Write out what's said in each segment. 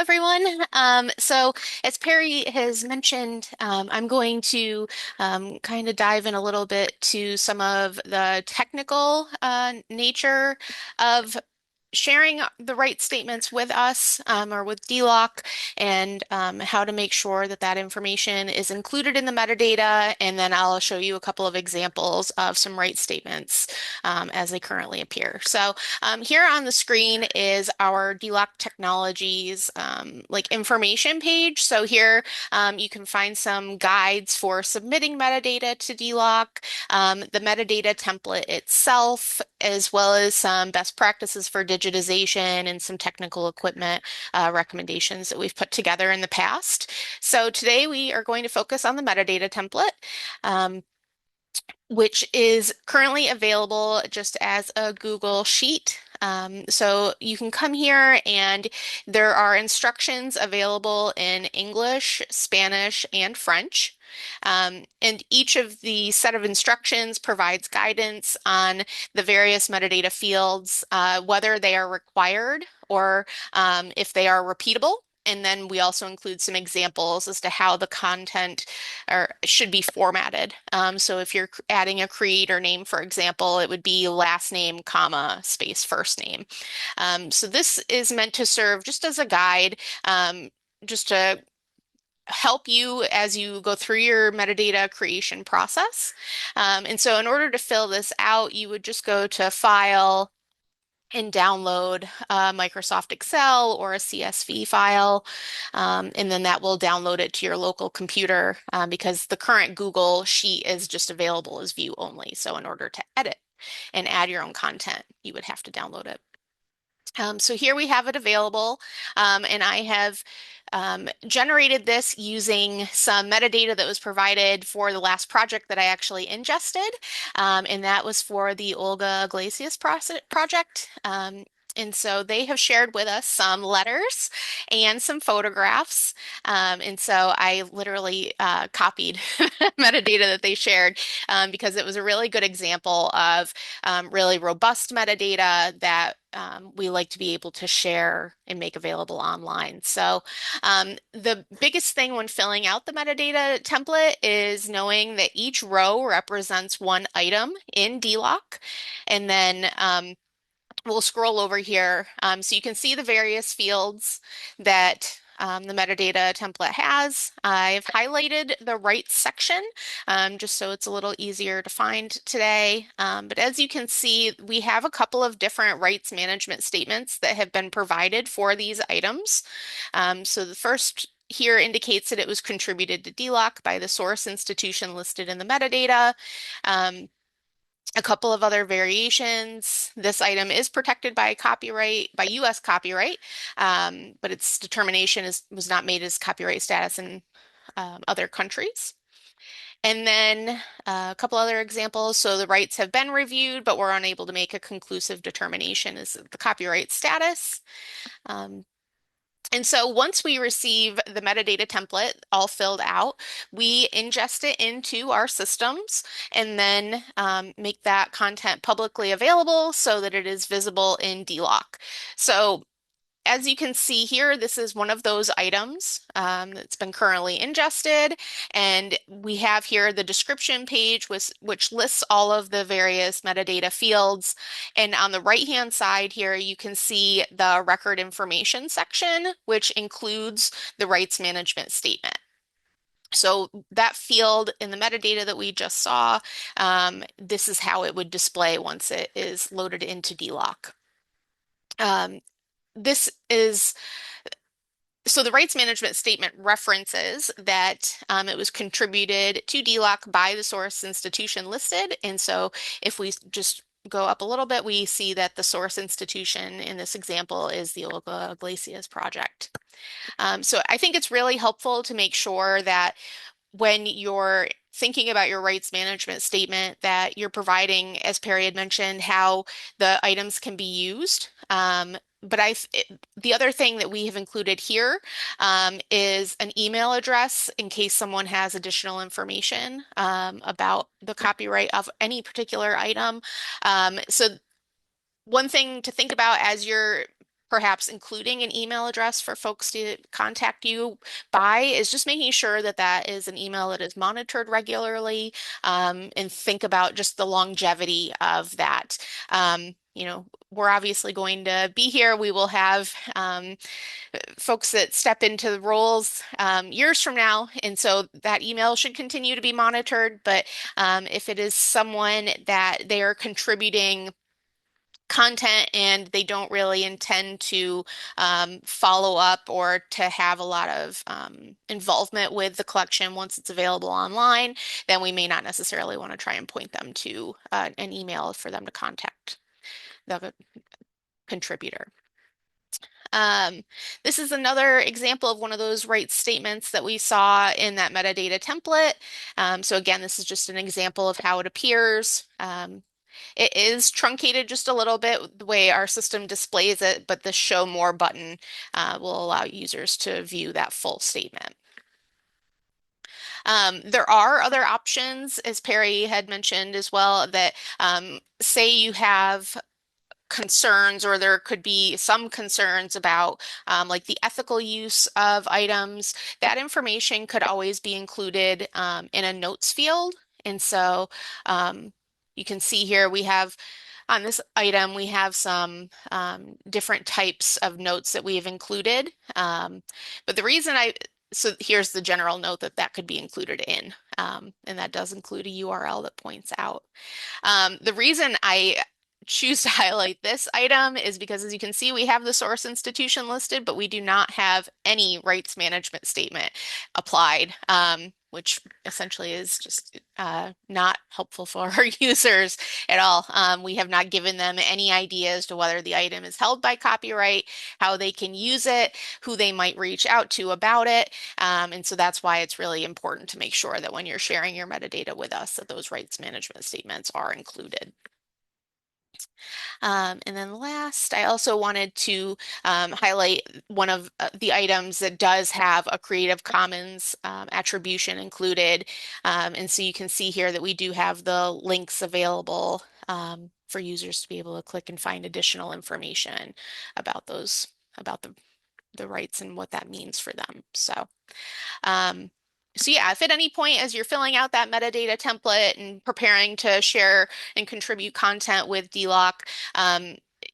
everyone. So as Perry has mentioned, I'm going to kind of dive in a little bit to some of the technical nature of sharing the right statements with us or with dLOC and how to make sure that that information is included in the metadata. And then I'll show you a couple of examples of some right statements as they currently appear. So here on the screen is our dLOC Technologies like information page. So here you can find some guides for submitting metadata to dLOC, the metadata template itself, as well as some best practices for digitization and some technical equipment recommendations that we've put together in the past. So today we are going to focus on the metadata template. Which is currently available just as a Google Sheet. So you can come here and there are instructions available in English, Spanish, and French. And each of the set of instructions provides guidance on the various metadata fields, whether they are required or if they are repeatable. And then we also include some examples as to how the content or should be formatted. So if you're adding a creator name, for example, it would be last name, comma, space, first name. So this is meant to serve just as a guide, just to help you as you go through your metadata creation process. And so in order to fill this out, you would just go to File, and download Microsoft Excel or a CSV file. And then that will download it to your local computer because the current Google Sheet is just available as view only. So in order to edit and add your own content, you would have to download it. So here we have it available, and I have generated this using some metadata that was provided for the last project that I actually ingested, and that was for the Olga Iglesias project. And so they have shared with us some letters and some photographs. And so I literally copied metadata that they shared because it was a really good example of really robust metadata that we like to be able to share and make available online. So the biggest thing when filling out the metadata template is knowing that each row represents one item in dLOC. And then we'll scroll over here so you can see the various fields that the metadata template has. I've highlighted the right section just so it's a little easier to find today. But as you can see, we have a couple of different rights management statements that have been provided for these items. So the first here indicates that it was contributed to dLOC by the source institution listed in the metadata. A couple of other variations. This item is protected by copyright, by US copyright, but its determination was not made as copyright status in other countries. And then a couple other examples. So the rights have been reviewed, but we're unable to make a conclusive determination as the copyright status. And so once we receive the metadata template all filled out, we ingest it into our systems and then make that content publicly available so that it is visible in dLOC. So as you can see here, this is one of those items that's been currently ingested. And we have here the description page, which lists all of the various metadata fields. And on the right-hand side here, you can see the record information section, which includes the rights management statement. So that field in the metadata that we just saw, this is how it would display once it is loaded into dLOC. This is so the rights management statement references that it was contributed to dLOC by the source institution listed. And so if we just go up a little bit, we see that the source institution in this example is the Olga Iglesias project. So I think it's really helpful to make sure that when you're thinking about your rights management statement that you're providing, as Perry had mentioned, how the items can be used. But the other thing that we have included here is an email address in case someone has additional information about the copyright of any particular item. So one thing to think about as you're perhaps including an email address for folks to contact you by is just making sure that that is an email that is monitored regularly, and think about just the longevity of that. We're obviously going to be here. We will have folks that step into the roles years from now, and so that email should continue to be monitored. But if it is someone that they are contributing content and they don't really intend to follow up or to have a lot of involvement with the collection once it's available online, then we may not necessarily want to try and point them to an email for them to contact the contributor. Um, this is another example of one of those rights statements that we saw in that metadata template. So again, this is just an example of how it appears. It is truncated just a little bit the way our system displays it, but the show more button will allow users to view that full statement. There are other options, as Perry had mentioned as well, that say you have concerns, or there could be some concerns about like the ethical use of items. That information could always be included in a notes field. And so you can see here we have on this item, we have some different types of notes that we have included. But the reason so here's the general note that that could be included in, and that does include a URL that points out. The reason I choose to highlight this item is because, as you can see, we have the source institution listed, but we do not have any rights management statement applied, which essentially is just not helpful for our users at all. We have not given them any idea as to whether the item is held by copyright, how they can use it, who they might reach out to about it. And so that's why it's really important to make sure that when you're sharing your metadata with us, that those rights management statements are included. And then last, I also wanted to highlight one of the items that does have a Creative Commons attribution included. And so you can see here that we do have the links available for users to be able to click and find additional information about about the rights and what that means for them. Um, so yeah, if at any point as you're filling out that metadata template and preparing to share and contribute content with dLOC,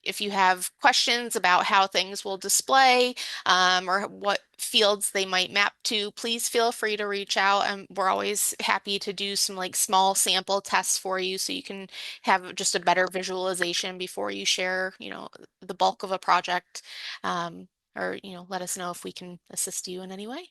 if you have questions about how things will display or what fields they might map to, please feel free to reach out. We're always happy to do some like small sample tests for you so you can have just a better visualization before you share, the bulk of a project, or let us know if we can assist you in any way.